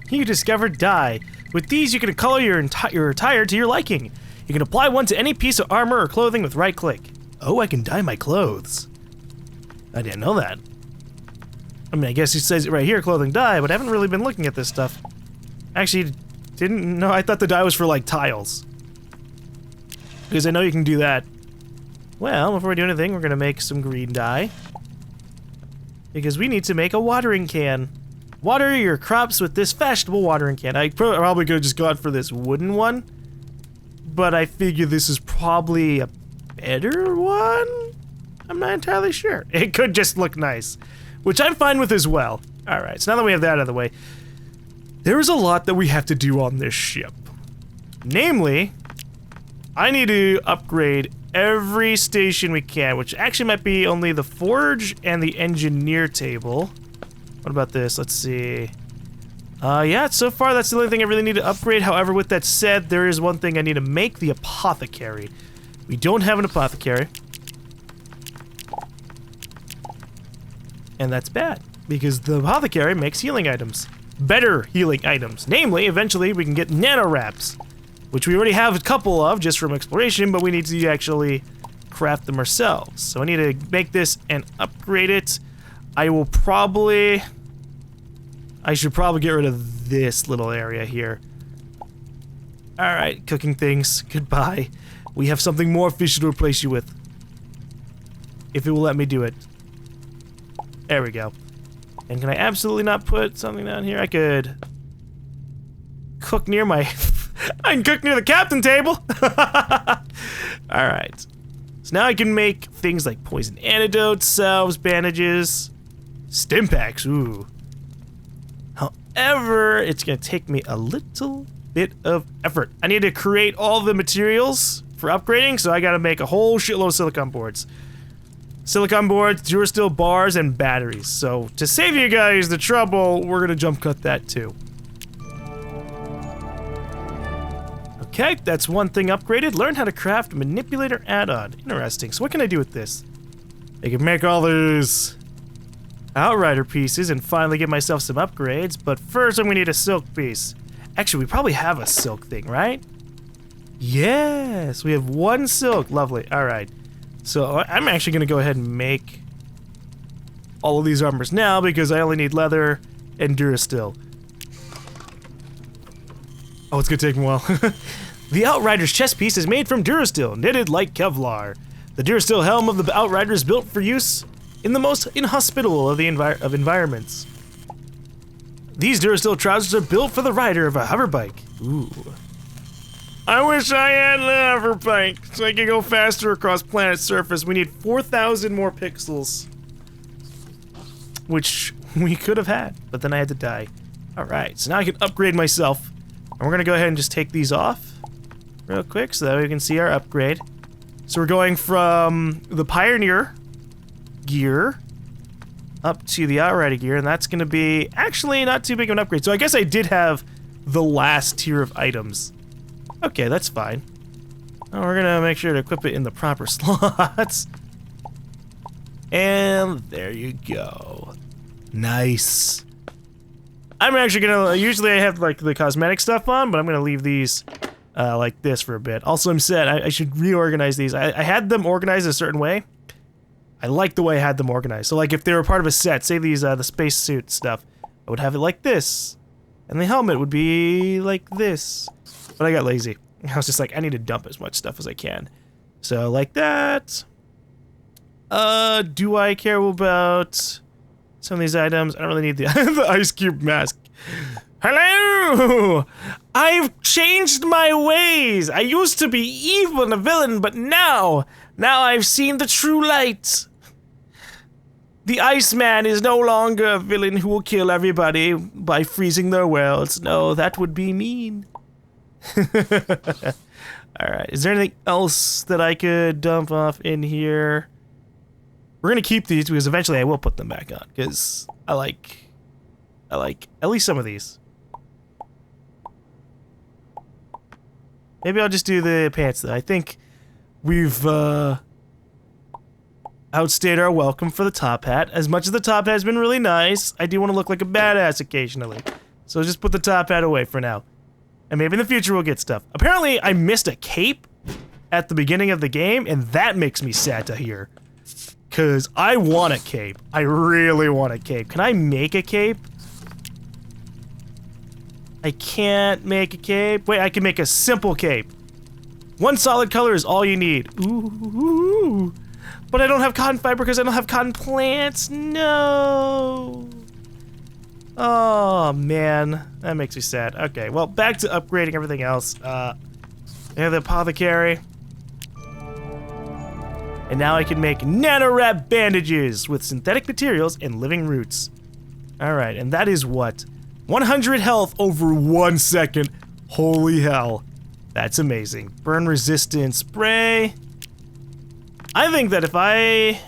You discovered dye. With these, you can color your attire to your liking. You can apply one to any piece of armor or clothing with right click. Oh, I can dye my clothes. I didn't know that. I mean, I guess it says it right here, clothing dye, but I haven't really been looking at this stuff. Actually, didn't know. I thought the dye was for, like, tiles. Because I know you can do that. Well, before we do anything, we're gonna make some green dye. Because we need to make a watering can. Water your crops with this fashionable watering can. I probably could have just gone for this wooden one. But I figure this is probably a better one? I'm not entirely sure. It could just look nice. Which I'm fine with as well. Alright, so now that we have that out of the way, there is a lot that we have to do on this ship. Namely, I need to upgrade every station we can, which actually might be only the forge and the engineer table. What about this? Let's see. Yeah, so far that's the only thing I really need to upgrade. However, with that said, there is one thing I need to make, the Apothecary. We don't have an Apothecary. And that's bad, because the Apothecary makes healing items. Better healing items. Namely, eventually we can get nano wraps, which we already have a couple of just from exploration, but we need to actually craft them ourselves. So I need to make this and upgrade it. I should probably get rid of this little area here. Alright, cooking things. Goodbye. We have something more efficient to replace you with. If it will let me do it. There we go. And can I absolutely not put something down here? I could cook near my... I can cook near the captain table! Alright. So now I can make things like poison antidotes, salves, bandages, stim packs, ooh. However, it's gonna take me a little bit of effort. I need to create all the materials for upgrading, so I gotta make a whole shitload of silicon boards. Silicon boards, Durasteel bars, and batteries. So, to save you guys the trouble, we're gonna jump cut that too. Okay, that's one thing upgraded. Learn how to craft manipulator add-on. Interesting. So what can I do with this? I can make all these outrider pieces and finally get myself some upgrades, but first I'm gonna need a silk piece. Actually, we probably have a silk thing, right? Yes, we have one silk. Lovely. Alright. So I'm actually gonna go ahead and make all of these armors now because I only need leather and Durasteel. Oh, it's gonna take me a while. The Outrider's chest piece is made from Durasteel, knitted like Kevlar. The Durasteel helm of the Outrider is built for use in the most inhospitable of environments. These Durasteel trousers are built for the rider of a hoverbike. Ooh. I wish I had a hoverbike so I could go faster across planet's surface. We need 4,000 more pixels. Which we could have had, but then I had to die. Alright, so now I can upgrade myself. And we're gonna go ahead and just take these off real quick so that we can see our upgrade. So we're going from the Pioneer gear up to the Outrider gear, and that's gonna be actually not too big of an upgrade. So I guess I did have the last tier of items. Okay, that's fine. Now we're gonna make sure to equip it in the proper slots. And there you go. Nice. I'm actually gonna, usually I have like the cosmetic stuff on, but I'm gonna leave these like this for a bit. Also, I'm sad, I should reorganize these. I had them organized a certain way. I like the way I had them organized. So like if they were part of a set, say these, the spacesuit stuff, I would have it like this. And the helmet would be like this. But I got lazy. I was just like, I need to dump as much stuff as I can. So like that. Do I care about some of these items? I don't really need the, the ice cube mask. Hello! I've changed my ways! I used to be evil and a villain, but now I've seen the true light. The Iceman is no longer a villain who will kill everybody by freezing their worlds. No, that would be mean. Alright, is there anything else that I could dump off in here? We're gonna keep these because eventually I will put them back on, because I like at least some of these. Maybe I'll just do the pants though. I think we've outstayed our welcome for the top hat. As much as the top hat has been really nice, I do want to look like a badass occasionally. So just put the top hat away for now. And maybe in the future we'll get stuff. Apparently I missed a cape at the beginning of the game, and that makes me sad to hear. Cause I want a cape. I really want a cape. Can I make a cape? I can't make a cape. Wait, I can make a simple cape. One solid color is all you need. Ooh. But I don't have cotton fiber because I don't have cotton plants. No. Oh, man. That makes me sad. Okay, well, back to upgrading everything else. We have the Apothecary. And now I can make nano-wrap bandages with synthetic materials and living roots. Alright, and that is what? 100 health over 1 second. Holy hell. That's amazing. Burn resistant spray. I think that if I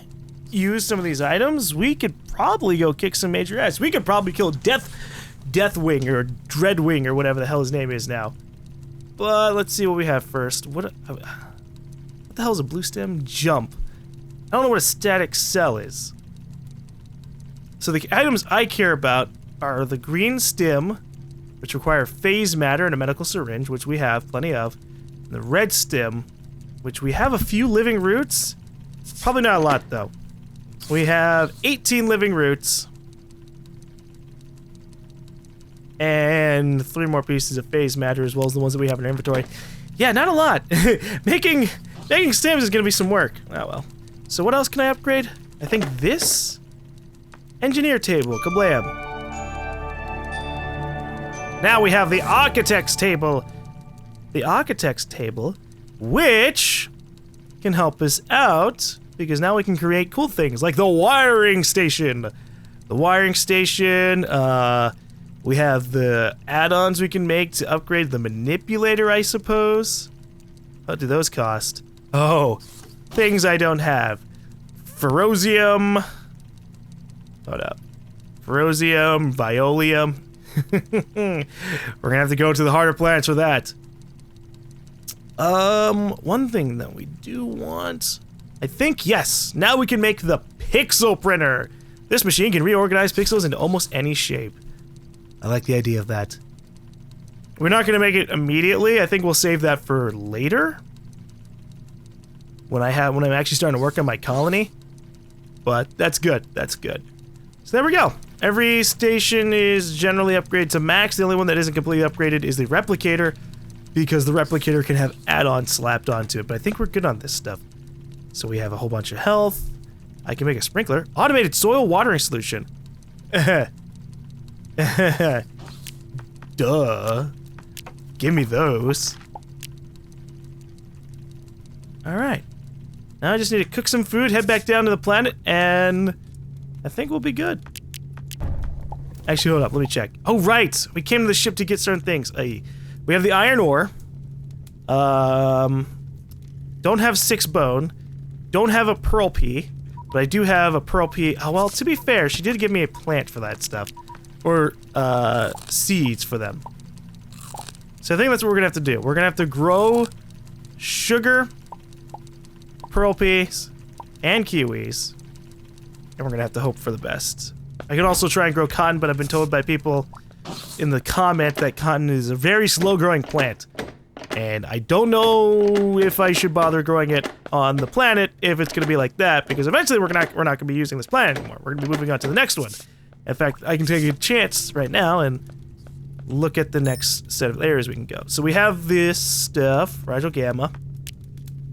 use some of these items, we could probably go kick some major ass. We could probably kill Deathwing or Dreadwing or whatever the hell his name is now. But let's see what we have first. What the hell is a blue stem? Jump. I don't know what a static cell is. So the items I care about are the green stem, which require phase matter and a medical syringe, which we have plenty of. And the red stem, which we have a few living roots. Probably not a lot, though. We have 18 living roots. And 3 more pieces of phase matter, as well as the ones that we have in our inventory. Yeah, not a lot. Making stems is going to be some work. Oh, well. So what else can I upgrade? I think this? Engineer table. Kablam. Now we have the architect's table. The architect's table, which can help us out because now we can create cool things like the wiring station. The wiring station, we have the add-ons we can make to upgrade the manipulator, I suppose. What do those cost? Oh, things I don't have. Ferrosium. Hold up. Ferrosium, Violium. We're gonna have to go to the harder planets for that. One thing that we do want, I think, yes, now we can make the pixel printer. This machine can reorganize pixels into almost any shape. I like the idea of that. We're not gonna make it immediately. I think we'll save that for later. When I'm actually starting to work on my colony. But that's good. That's good. So there we go. Every station is generally upgraded to max. The only one that isn't completely upgraded is the replicator, because the replicator can have add-ons slapped onto it. But I think we're good on this stuff. So we have a whole bunch of health. I can make a sprinkler. Automated soil watering solution. Duh. Give me those. Alright. Now I just need to cook some food, head back down to the planet, and I think we'll be good. Actually, hold up, let me check. Oh, right! We came to the ship to get certain things. We have the iron ore. Don't have 6 bone. Don't have a pearl pea. But I do have a pearl pea. Oh, well, to be fair, she did give me a plant for that stuff. Or, seeds for them. So I think that's what we're gonna have to do. We're gonna have to grow sugar, pearl peas, and kiwis. And we're gonna have to hope for the best. I can also try and grow cotton, but I've been told by people in the comment that cotton is a very slow-growing plant. And I don't know if I should bother growing it on the planet if it's gonna be like that, because eventually we're not gonna be using this planet anymore. We're gonna be moving on to the next one. In fact, I can take a chance right now and look at the next set of areas we can go. So we have this stuff, fragile gamma.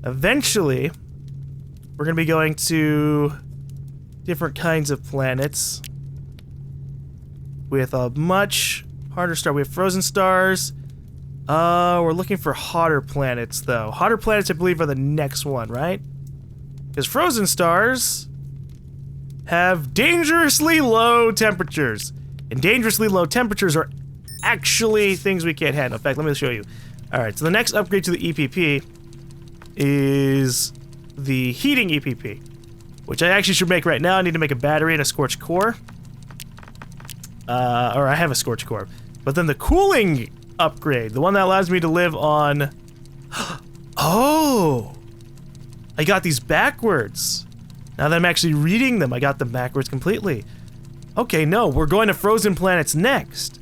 Eventually, we're gonna be going to different kinds of planets with a much harder star. We have frozen stars. We're looking for hotter planets, though. Hotter planets, I believe, are the next one, right? Because frozen stars have dangerously low temperatures. And dangerously low temperatures are actually things we can't handle. In fact, let me show you. Alright, so the next upgrade to the EPP is the heating EPP, which I actually should make right now. I need to make a battery and a scorched core. Or I have a scorched core. But then the cooling upgrade, the one that allows me to live on... Oh! I got these backwards. Now that I'm actually reading them, I got them backwards completely. Okay, no, we're going to frozen planets next.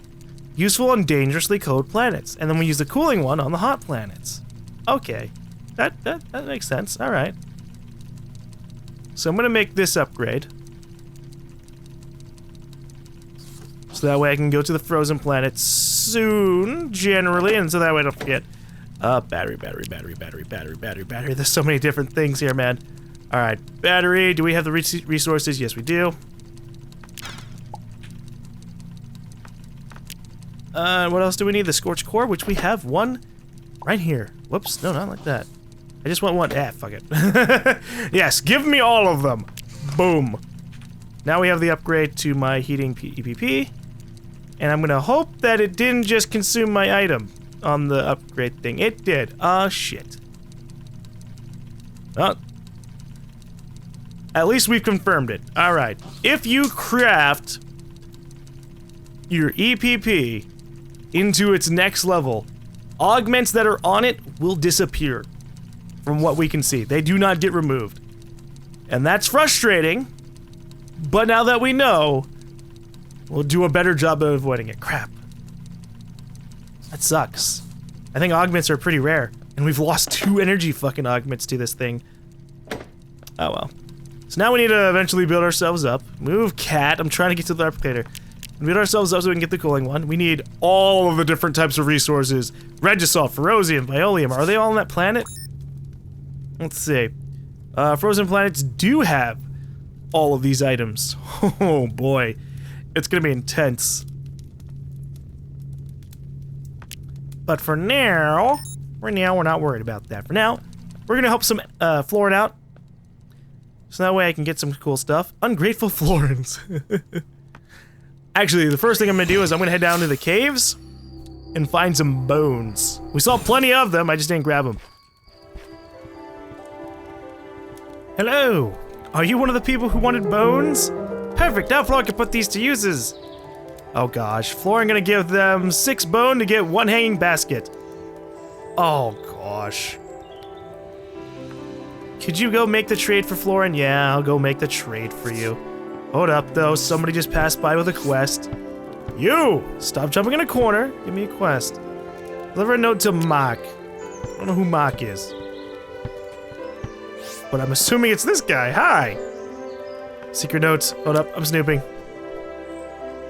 Useful on dangerously cold planets. And then we use the cooling one on the hot planets. Okay. That makes sense. Alright. So I'm gonna make this upgrade. So that way I can go to the frozen planet soon, generally, and so that way I don't forget. Battery. There's so many different things here, man. Alright, battery. Do we have the resources? Yes, we do. What else do we need? The Scorched Core, which we have one right here. Whoops, no, not like that. I just want one. Fuck it. Yes, give me all of them. Boom. Now we have the upgrade to my heating EPP. And I'm gonna hope that it didn't just consume my item on the upgrade thing. It did. Ah, shit. Oh. At least we've confirmed it. Alright. If you craft your EPP into its next level, augments that are on it will disappear. From what we can see. They do not get removed. And that's frustrating. But now that we know, we'll do a better job of avoiding it. Crap. That sucks. I think augments are pretty rare. And we've lost 2 energy fucking augments to this thing. Oh well. So now we need to eventually build ourselves up. Move cat. I'm trying to get to the replicator. Build ourselves up so we can get the cooling one. We need all of the different types of resources. Regisol, Ferrosium, Violium. Are they all on that planet? Let's see. Frozen planets do have all of these items. Oh boy. It's gonna be intense. But for now, we're not worried about that. For now, we're gonna help some Florin out. So that way I can get some cool stuff. Ungrateful Florins. Actually, the first thing I'm gonna do is I'm gonna head down to the caves and find some bones. We saw plenty of them, I just didn't grab them. Hello! Are you one of the people who wanted bones? Perfect, now Florin can put these to uses. Oh gosh, Florin gonna give them 6 bone to get 1 hanging basket. Oh gosh. Could you go make the trade for Florin? Yeah, I'll go make the trade for you. Hold up though, somebody just passed by with a quest. You! Stop jumping in a corner, give me a quest. Deliver a note to Mock. I don't know who Mock is. But I'm assuming it's this guy. Hi! Secret notes. Hold up, I'm snooping.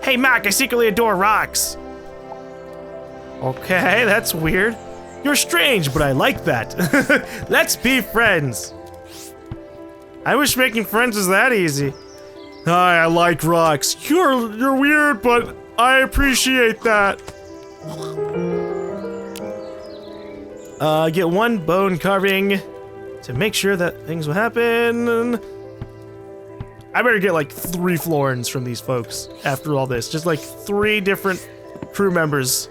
Hey Mock, I secretly adore rocks! Okay, that's weird. You're strange, but I like that. Let's be friends! I wish making friends was that easy. Hi, I like rocks. You're weird, but I appreciate that. Get 1 bone carving to make sure that things will happen. I better get like 3 Florins from these folks after all this. Just like 3 different crew members,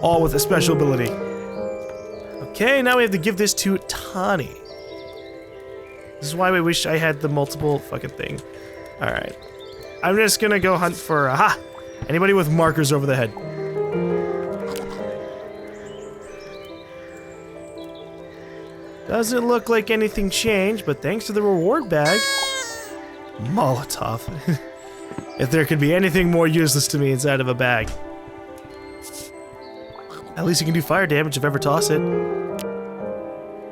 all with a special ability. Okay, now we have to give this to Tani. This is why we wish I had the multiple fucking thing. Alright. I'm just gonna go hunt for, aha! Anybody with markers over the head. Doesn't look like anything changed, but thanks to the reward bag. Molotov. If there could be anything more useless to me inside of a bag. At least you can do fire damage if ever toss it.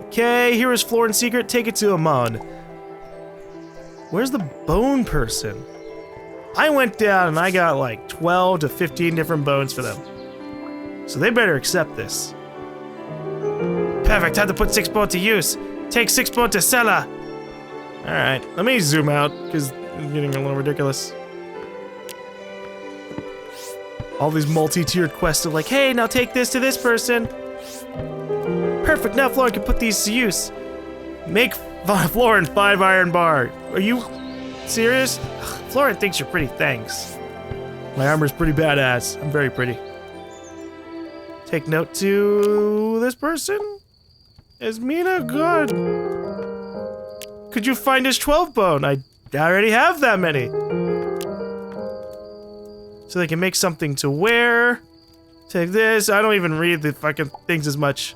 Okay, here is Florin's secret. Take it to Amon. Where's the bone person? I went down and I got like 12 to 15 different bones for them. So they better accept this. Perfect, time to put 6 bone to use. Take 6 bone to Sella. Alright, let me zoom out, because it's getting a little ridiculous. All these multi-tiered quests of like, hey, now take this to this person. Perfect, now Florin can put these to use. Make Florin 5 iron bar. Are you serious? Florin thinks you're pretty, thanks. My armor's pretty badass. I'm very pretty. Take note to this person. Is Mina good? Could you find his 12 bone? I already have that many. So they can make something to wear. Take this. I don't even read the fucking things as much.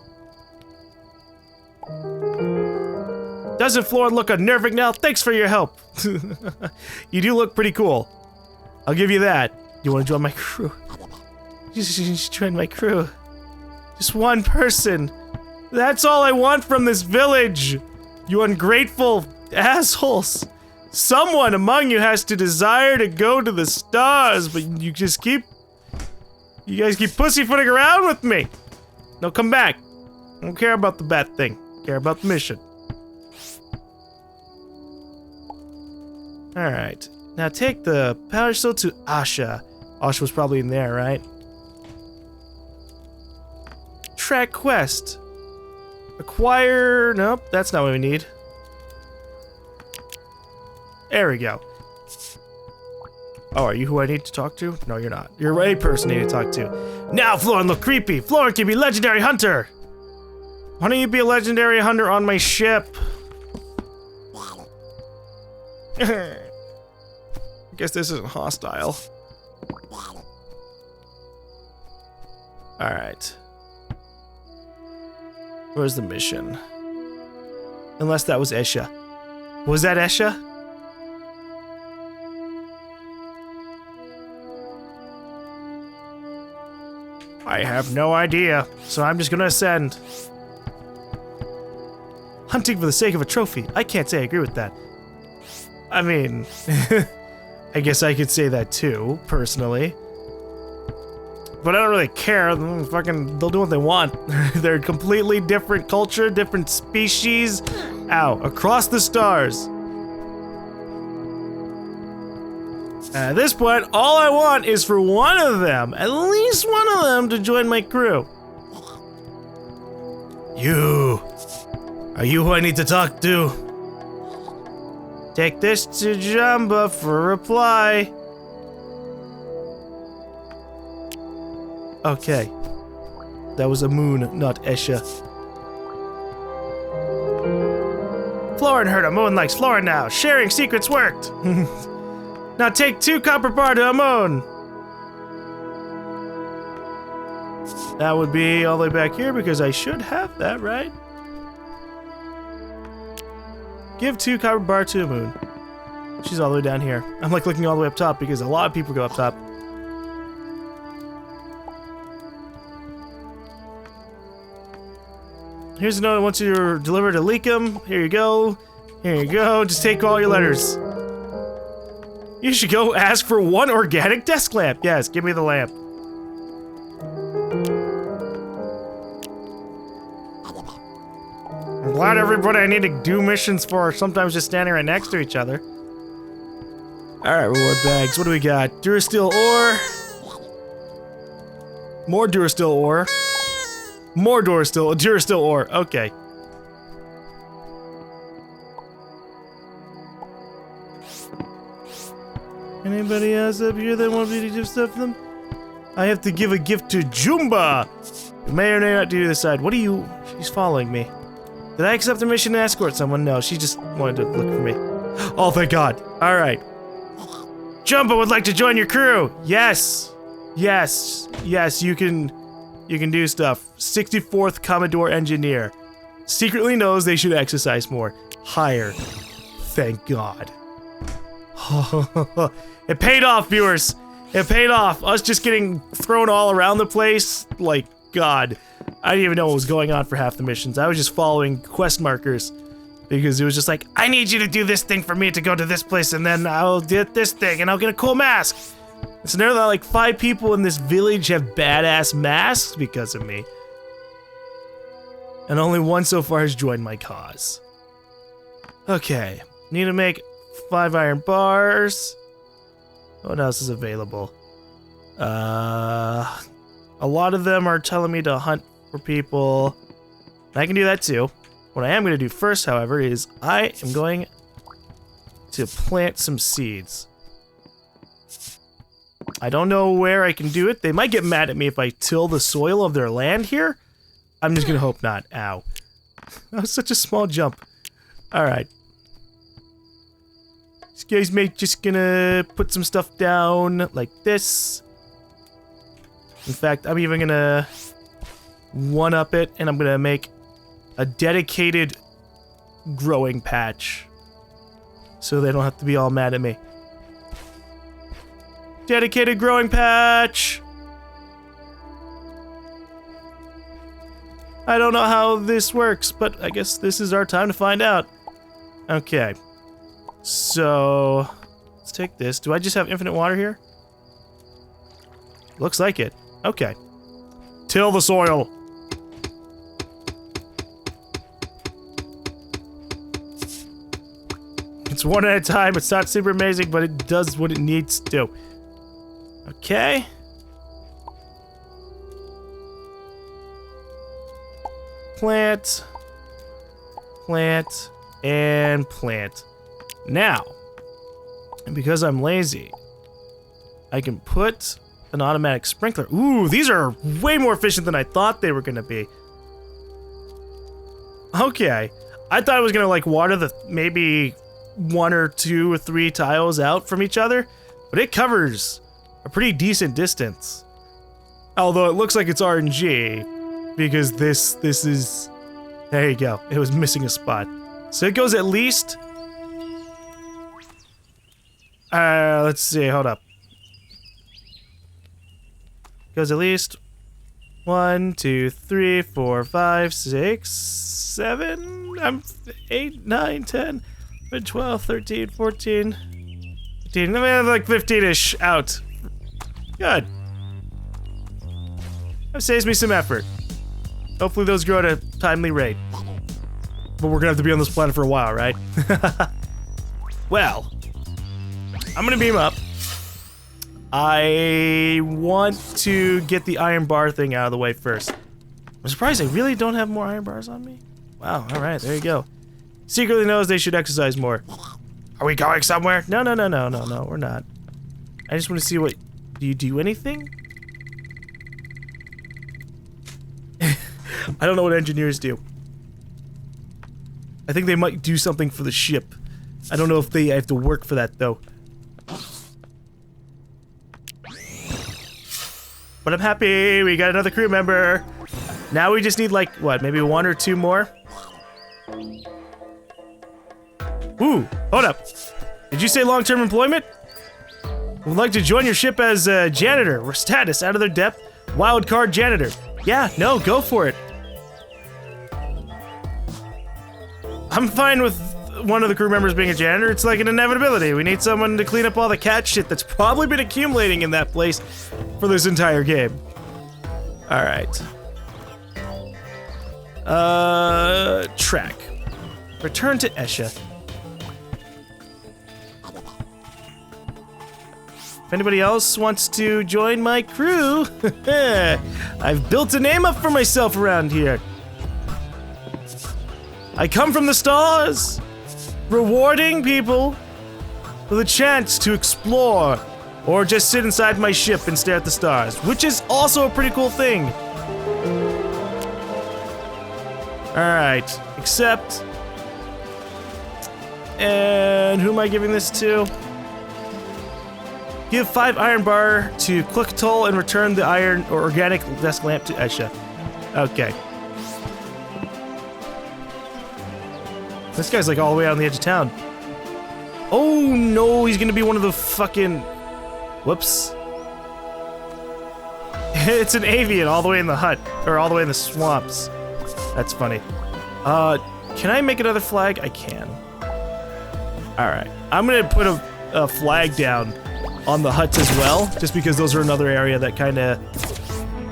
Doesn't Florin look unnerving now? Thanks for your help. You do look pretty cool. I'll give you that. You want to join my crew? Just join my crew. Just one person. That's all I want from this village. You ungrateful assholes. Someone among you has to desire to go to the stars, but you guys keep pussyfooting around with me. No, come back. I don't care about the bad thing. I care about the mission. Alright. Now take the power soul to Asha. Asha was probably in there, right? Track quest. Acquire... Nope, that's not what we need. There we go. Oh, are you who I need to talk to? No, you're not. You're a person I need to talk to. Now, Florin, look creepy. Florin can be legendary hunter. Why don't you be a legendary hunter on my ship? I guess this isn't hostile. Alright. Where's the mission? Unless that was Esha. Was that Esha? I have no idea, so I'm just gonna ascend. Hunting for the sake of a trophy. I can't say I agree with that. I mean, I guess I could say that too, personally. But I don't really care. They'll do what they want. They're a completely different culture, different species. Ow, across the stars. At this point, all I want is for one of them, at least one of them, to join my crew. You. Are you who I need to talk to? Take this to Jamba for a reply. Okay. That was a moon, not Esha. Florin heard a moon likes Florin now. Sharing secrets worked. Now take 2 copper bar to Amon. That would be all the way back here because I should have that, right? Give 2 copper bar to Amon. She's all the way down here. I'm like looking all the way up top because a lot of people go up top. Here's a note I want you to deliver to Leakum. Here you go. Here you go. Just take all your letters. You should go ask for 1 organic desk lamp. Yes, give me the lamp. I'm glad everybody I need to do missions for are sometimes just standing right next to each other. Alright, reward bags. What do we got? Durasteel ore. More Durasteel ore. More Durasteel ore. Okay. Anybody else up here that wants me to give stuff to them? I have to give a gift to Jumba! You may or may not do decide. What are you... She's following me. Did I accept a mission to escort someone? No, she just wanted to look for me. Oh, thank God. Alright. Jumba would like to join your crew! Yes! Yes. Yes, you can do stuff. 64th Commodore Engineer. Secretly knows they should exercise more. Hire. Thank God. It paid off, viewers. It paid off. Us just getting thrown all around the place. Like, God. I didn't even know what was going on for half the missions. I was just following quest markers. Because it was just like, I need you to do this thing for me to go to this place, and then I'll get this thing, and I'll get a cool mask. So now that like 5 people in this village have badass masks because of me. And only 1 so far has joined my cause. Okay. Need to make 5 iron bars. What else is available? A lot of them are telling me to hunt for people. I can do that too. What I am going to do first, however, is I am going to plant some seeds. I don't know where I can do it. They might get mad at me if I till the soil of their land here. I'm just going to hope not. Ow. That was such a small jump. Alright. Excuse me, just gonna put some stuff down like this. In fact, I'm even gonna one-up it, and I'm gonna make a dedicated growing patch. So they don't have to be all mad at me. Dedicated growing patch! I don't know how this works, but I guess this is our time to find out. Okay. So, let's take this. Do I just have infinite water here? Looks like it. Okay. Till the soil. It's one at a time. It's not super amazing, but it does what it needs to. Okay. Plant. Plant. And plant. Now, because I'm lazy, I can put an automatic sprinkler. Ooh, these are way more efficient than I thought they were gonna be. Okay. I thought I was gonna like water the maybe 1 or 2 or 3 tiles out from each other, but it covers a pretty decent distance. Although it looks like it's RNG because this is, there you go. It was missing a spot. So it goes at least, let's see, hold up. Goes at least 1, 2, 3, 4, 5, 6, 7, 8, 9, 10, 12, 13, 14, 15, I mean, like 15-ish out. Good. That saves me some effort. Hopefully those grow at a timely rate. But we're gonna have to be on this planet for a while, right? Well, I'm gonna beam up. I want to get the iron bar thing out of the way first. I'm surprised I really don't have more iron bars on me. Wow, alright, there you go. Secretly knows they should exercise more. Are we going somewhere? No, we're not. I just want to see what... Do you do anything? I don't know what engineers do. I think they might do something for the ship. I don't know if they have to work for that, though. But I'm happy, we got another crew member. Now we just need like, what, maybe 1 or 2 more? Ooh, hold up. Did you say long-term employment? Would like to join your ship as a janitor. Status, out of their depth, wild card janitor. Yeah, no, go for it. I'm fine with one of the crew members being a janitor. It's like an inevitability. We need someone to clean up all the cat shit that's probably been accumulating in that place for this entire game. Alright. Track. Return to Esha. If anybody else wants to join my crew, I've built a name up for myself around here. I come from the stars, rewarding people with a chance to explore or just sit inside my ship and stare at the stars, which is also a pretty cool thing. Alright, accept. And who am I giving this to? Give 5 iron bar to Clucktoll and return the iron or organic desk lamp to Esha. Okay. This guy's like all the way out on the edge of town. Oh no, he's gonna be one of the fucking... Whoops. It's an avian all the way in the hut, or all the way in the swamps. That's funny. Can I make another flag? I can. Alright, I'm gonna put a flag down on the huts as well, just because those are another area that kinda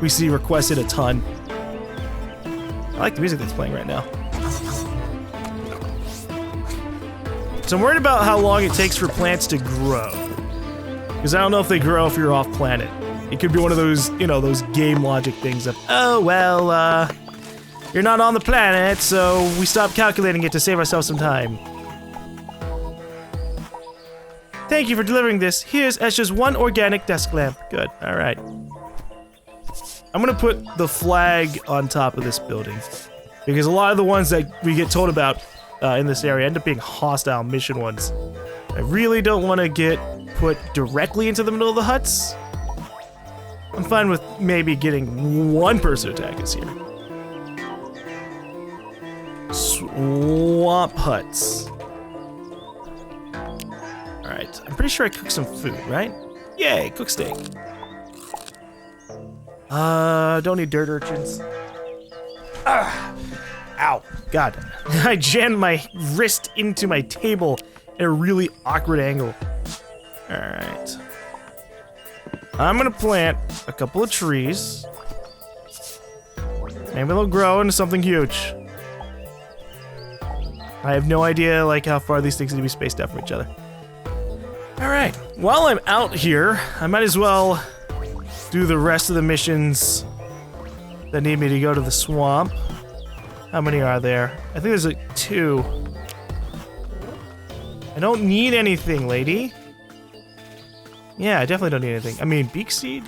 we see requested a ton. I like the music that's playing right now. So I'm worried about how long it takes for plants to grow. Because I don't know if they grow if you're off planet. It could be one of those, you know, those game logic things of, oh, well, you're not on the planet, so we stopped calculating it to save ourselves some time. Thank you for delivering this. Here's Esha's 1 organic desk lamp. Good, alright. I'm gonna put the flag on top of this building. Because a lot of the ones that we get told about in this area end up being hostile mission ones. I really don't want to get put directly into the middle of the huts. I'm fine with maybe getting 1 person to attack us here. Swamp huts. Alright, I'm pretty sure I cooked some food, right? Yay, cook steak. Don't need dirt urchins. Ow. God. I jammed my wrist into my table at a really awkward angle. Alright. I'm gonna plant a couple of trees. Maybe they'll grow into something huge. I have no idea, like, how far these things need to be spaced out from each other. Alright. While I'm out here, I might as well do the rest of the missions that need me to go to the swamp. How many are there? I think there's like 2. I don't need anything, lady. Yeah, I definitely don't need anything. I mean, beak seed?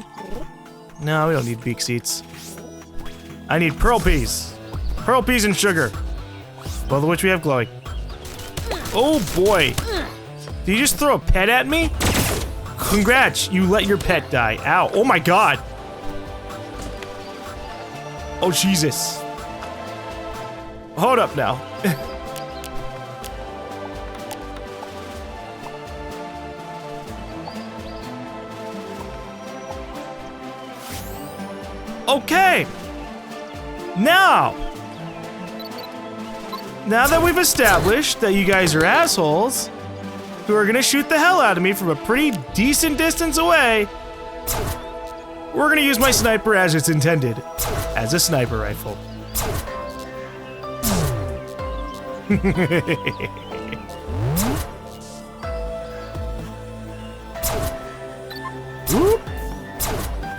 No, we don't need beak seeds. I need pearl peas. Pearl peas and sugar. Both of which we have glowing. Oh boy. Did you just throw a pet at me? Congrats, you let your pet die. Ow. Oh my god. Oh Jesus. Hold up now. Okay. Now that we've established that you guys are assholes who are gonna shoot the hell out of me from a pretty decent distance away, we're gonna use my sniper as it's intended, as a sniper rifle. Whoop.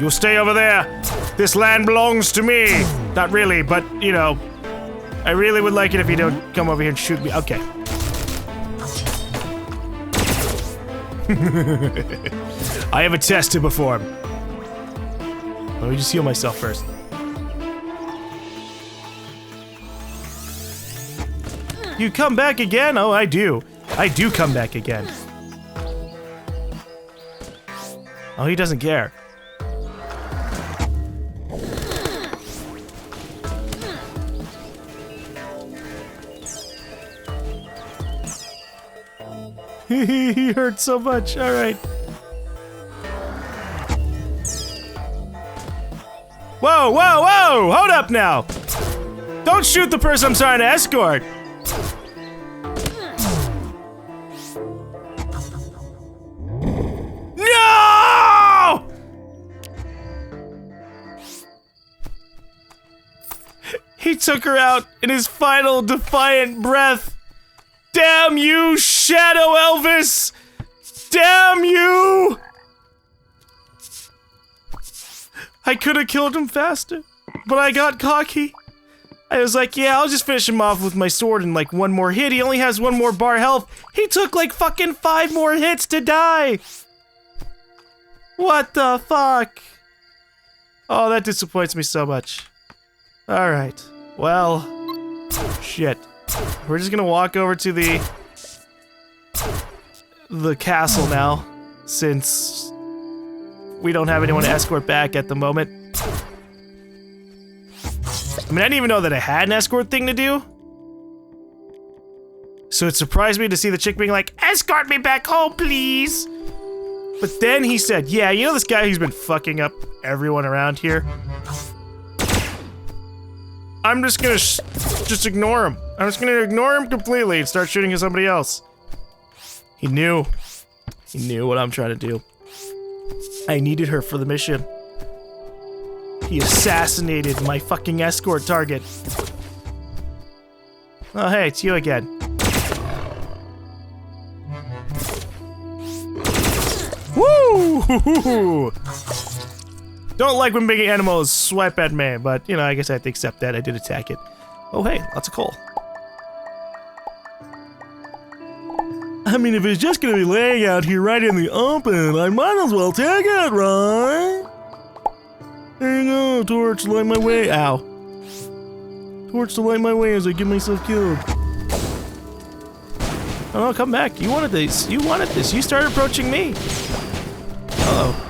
You stay over there. This land belongs to me. Not really, but, you know, I really would like it if you don't come over here and shoot me. Okay. I have a test to perform. Let me just heal myself first. You come back again? Oh, I do. I do come back again. Oh, he doesn't care. He hurt so much. All right. Whoa, whoa, whoa! Hold up now! Don't shoot the person I'm trying to escort! No! He took her out in his final defiant breath. Damn you, Shadow Elvis! Damn you! I could have killed him faster, but I got cocky. I was like, yeah, I'll just finish him off with my sword in like 1 more hit. He only has 1 more bar health. He took like fucking 5 more hits to die. What the fuck? Oh, that disappoints me so much. Alright, well, shit. We're just gonna walk over to the castle now, since we don't have anyone to escort back at the moment. I mean, I didn't even know that I had an escort thing to do. So it surprised me to see the chick being like, escort me back home, please! But then he said, yeah, you know this guy who's been fucking up everyone around here? I'm just gonna just ignore him. I'm just gonna ignore him completely and start shooting at somebody else. He knew. He knew what I'm trying to do. I needed her for the mission. He assassinated my fucking escort target. Oh, hey, it's you again. Woo! Don't like when big animals swipe at me, but, you know, I guess I have to accept that. I did attack it. Oh, hey, lots of coal. I mean, if it's just gonna be laying out here right in the open, I might as well take it, right? There you go, torch to light my way. Ow. Torch to light my way as I get myself killed. Oh, come back. You wanted this. You wanted this. You started approaching me. Uh-oh.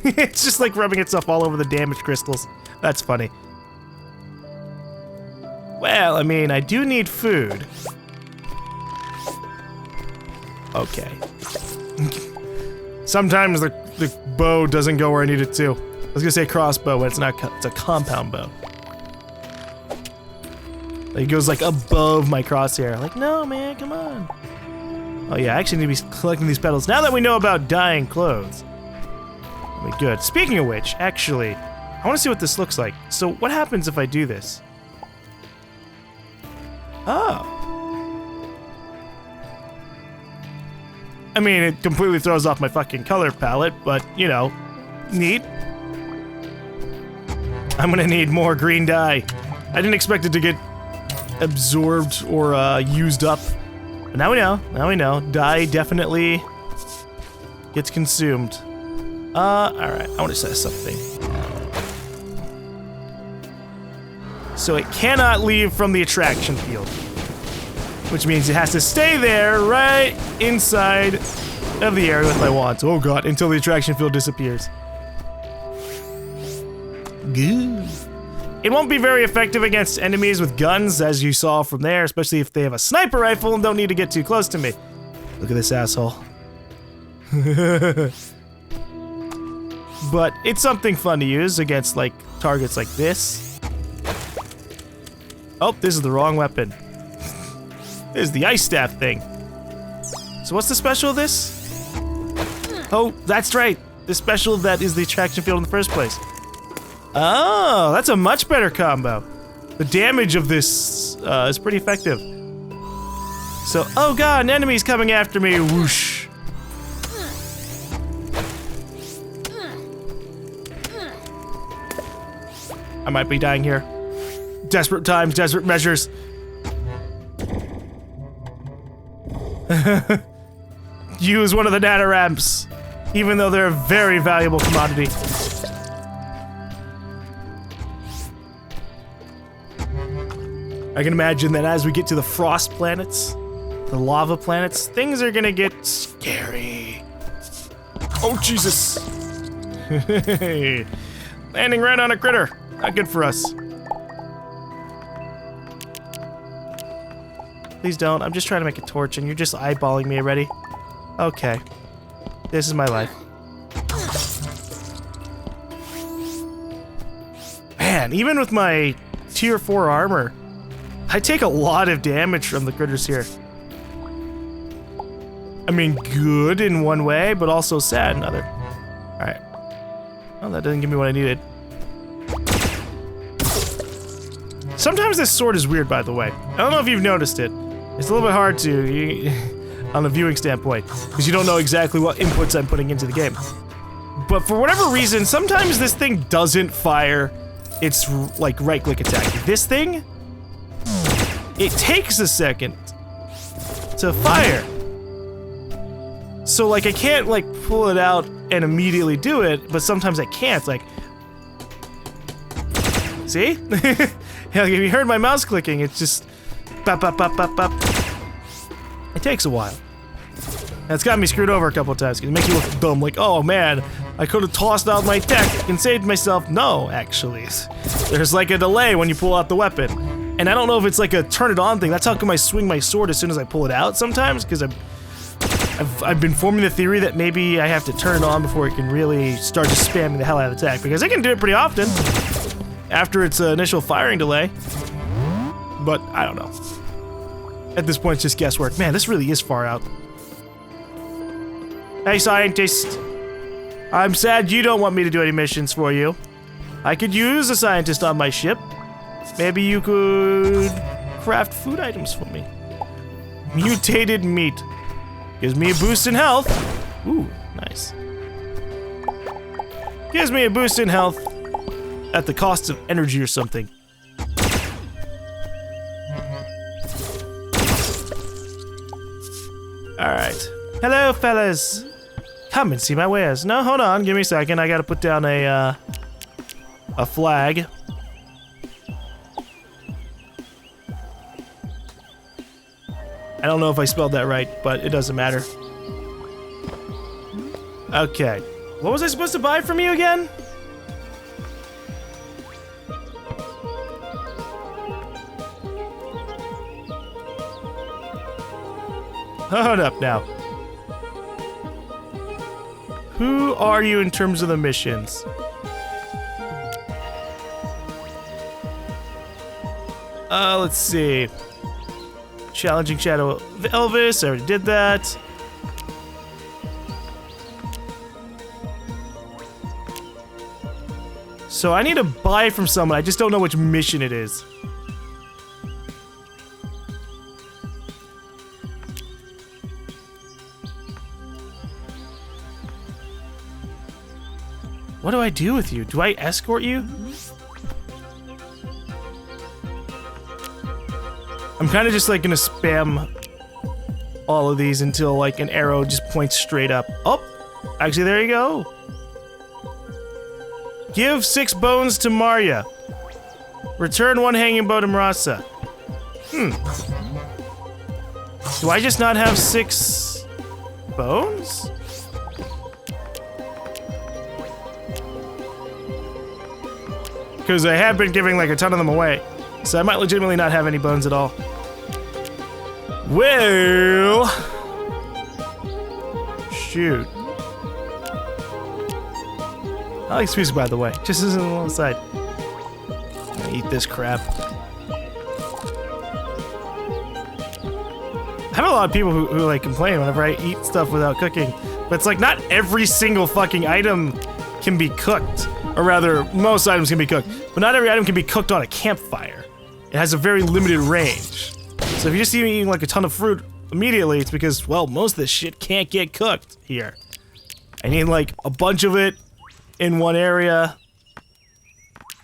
It's just like rubbing itself all over the damaged crystals. That's funny. Well, I mean, I do need food. Okay. Sometimes the bow doesn't go where I need it to. I was gonna say crossbow, but it's not. It's a compound bow. Like, it goes like above my crosshair. Like, no, man, come on. Oh yeah, I actually need to be collecting these petals. Now that we know about dyeing clothes. That'll be good. Speaking of which, actually, I want to see what this looks like. So what happens if I do this? Oh. I mean, it completely throws off my fucking color palette, but, you know, neat. I'm gonna need more green dye. I didn't expect it to get absorbed or used up. But now we know. Now we know. Dye definitely gets consumed. Alright. I want to say something. So it cannot leave from the attraction field. Which means it has to stay there right inside of the area with my wands. Oh god, until the attraction field disappears. Good. It won't be very effective against enemies with guns, as you saw from there, especially if they have a sniper rifle and don't need to get too close to me. Look at this asshole. But it's something fun to use against, like, targets like this. Oh, this is the wrong weapon. This is the ice staff thing. So what's the special of this? Oh, that's right. The special that is the attraction field in the first place. Oh, that's a much better combo. The damage of this is pretty effective. So, oh god, an enemy's coming after me. Whoosh. I might be dying here. Desperate times, desperate measures. Use one of the data ramps, even though they're a very valuable commodity. I can imagine that as we get to the frost planets, the lava planets, things are gonna get scary. Oh, Jesus. Landing right on a critter. Not good for us. Please don't. I'm just trying to make a torch and you're just eyeballing me already. Okay. This is my life. Man, even with my tier 4 armor, I take a lot of damage from the critters here. I mean, good in one way, but also sad in another. Alright. Well, that doesn't give me what I needed. Sometimes this sword is weird, by the way. I don't know if you've noticed it. It's a little bit hard to, on a viewing standpoint, because you don't know exactly what inputs I'm putting into the game. But for whatever reason, sometimes this thing doesn't fire its, like, right-click attack. This thing, it takes a second to fire. So, like, I can't, like, pull it out and immediately do it, but sometimes I can't, like... See? Yeah, if you heard my mouse clicking, it's just... Bop, bop, bop, bop, bop. It takes a while. And it's got me screwed over a couple of times, because it makes you look dumb, like, oh man, I could have tossed out my tech and saved myself. No, actually. There's like a delay when you pull out the weapon. And I don't know if it's like a turn it on thing. That's how come I swing my sword as soon as I pull it out sometimes, because I've been forming the theory that maybe I have to turn it on before it can really start just spamming the hell out of the attack, because it can do it pretty often after its initial firing delay. But I don't know. At this point, it's just guesswork. Man, this really is far out. Hey, scientist. I'm sad you don't want me to do any missions for you. I could use a scientist on my ship. Maybe you could craft food items for me. Mutated meat. Gives me a boost in health. Ooh, nice. Gives me a boost in health at the cost of energy or something. Alright. Hello, fellas. Come and see my wares. No, hold on. Give me a second. I gotta put down a flag. I don't know if I spelled that right, but it doesn't matter. Okay. What was I supposed to buy from you again? Hold up now. Who are you in terms of the missions? Let's see. Challenging Shadow of Elvis, I already did that. So I need to buy from someone, I just don't know which mission it is. What do I do with you? Do I escort you? I'm kind of just like gonna spam all of these until like an arrow just points straight up. Oh, actually there you go. Give 6 bones to Marya. Return 1 hanging bow to Marasa. Do I just not have 6 bones? Because I have been giving like a ton of them away. So I might legitimately not have any bones at all. Well... Shoot. I like this music, by the way. Just as an aside. I'm gonna eat this crap. I have a lot of people who like complain whenever I eat stuff without cooking. But it's like not every single fucking item can be cooked. Or rather, most items can be cooked. But not every item can be cooked on a campfire. It has a very limited range. So if you just see me eating like a ton of fruit immediately, it's because, well, most of this shit can't get cooked here. I need like a bunch of it in one area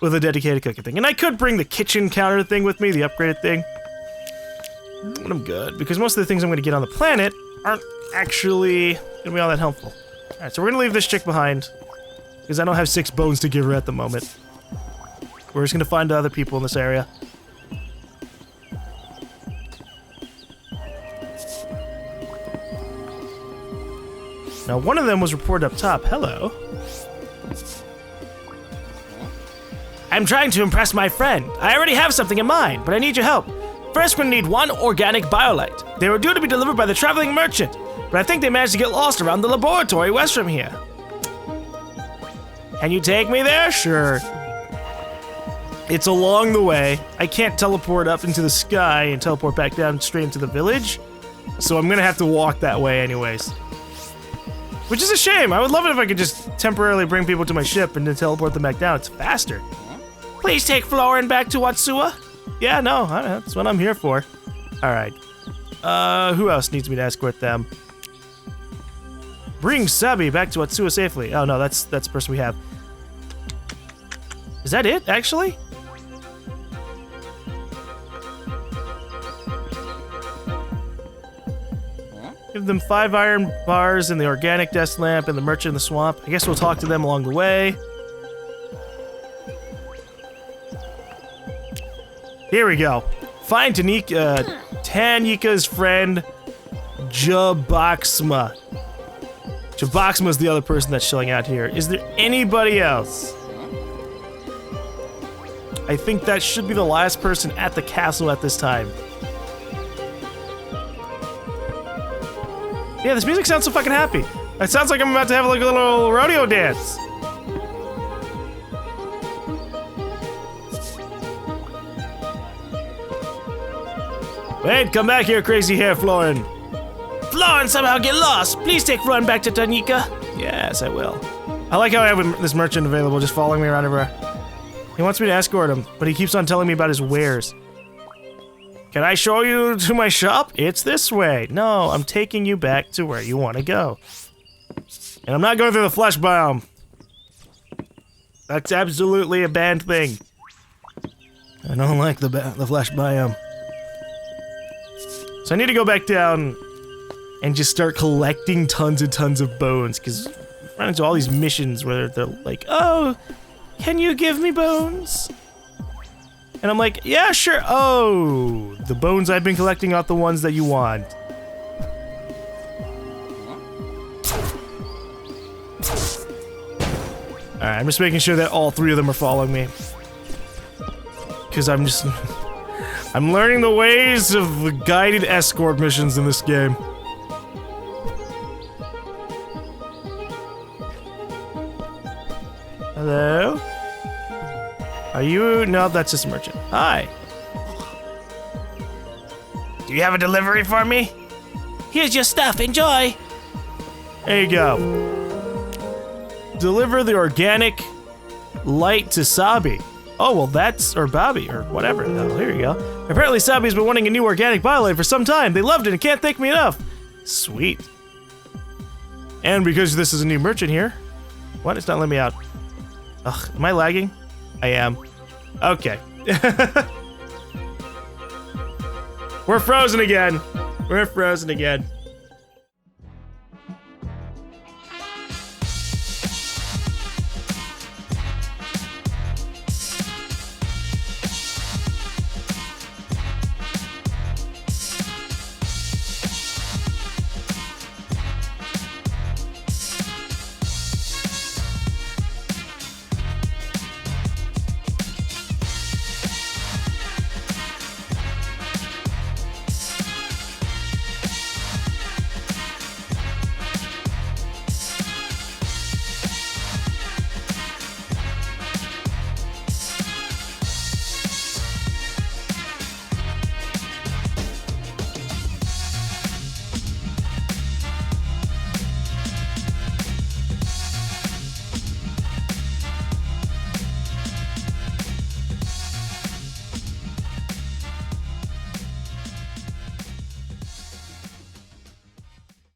with a dedicated cooking thing. And I could bring the kitchen counter thing with me, the upgraded thing. But I'm good, because most of the things I'm gonna get on the planet aren't actually gonna be all that helpful. Alright, so we're gonna leave this chick behind, because I don't have 6 bones to give her at the moment. We're just gonna find other people in this area. Now, one of them was reported up top. Hello. I'm trying to impress my friend. I already have something in mind, but I need your help. First, we're gonna need 1 organic biolite. They were due to be delivered by the traveling merchant, but I think they managed to get lost around the laboratory west from here. Can you take me there? Sure. It's along the way. I can't teleport up into the sky and teleport back down straight into the village, so I'm gonna have to walk that way anyways. Which is a shame. I would love it if I could just temporarily bring people to my ship and then teleport them back down. It's faster. Please take Florin back to Watsua. Yeah, no, that's what I'm here for. Alright. Who else needs me to escort them? Bring Sabi back to Watsua safely. Oh no, that's the person we have. Is that it, actually? Give them 5 iron bars and the organic desk lamp and the merchant in the swamp. I guess we'll talk to them along the way. Here we go. Find Tanika's friend, Jaboxma. Jaboxma's the other person that's chilling out here. Is there anybody else? I think that should be the last person at the castle at this time. Yeah, this music sounds so fucking happy. It sounds like I'm about to have like a little rodeo dance. Wait, come back here, crazy hair, Florin. Florin somehow get lost. Please take Florin back to Tanika. Yes, I will. I like how I have this merchant available, just following me around everywhere. He wants me to escort him, but he keeps on telling me about his wares. Can I show you to my shop? It's this way. No, I'm taking you back to where you want to go. And I'm not going through the flesh biome. That's absolutely a banned thing. I don't like the flesh biome. So I need to go back down and just start collecting tons and tons of bones, because I run into all these missions where they're like, oh, can you give me bones? And I'm like, yeah, sure. Oh, the bones I've been collecting aren't the ones that you want. Alright, I'm just making sure that all 3 of them are following me. Because I'm learning the ways of the guided escort missions in this game. Hello? Are you? No, that's just a merchant. Hi. Do you have a delivery for me? Here's your stuff, enjoy. There you go. Deliver the organic light to Sabi. Oh, well that's, or Bobby, or whatever. Oh, here you go. Apparently Sabi's been wanting a new organic BioLight for some time. They loved it and can't thank me enough. Sweet. And because this is a new merchant here. What? It's not letting me out. Ugh, am I lagging? I am. Okay. We're frozen again. We're frozen again.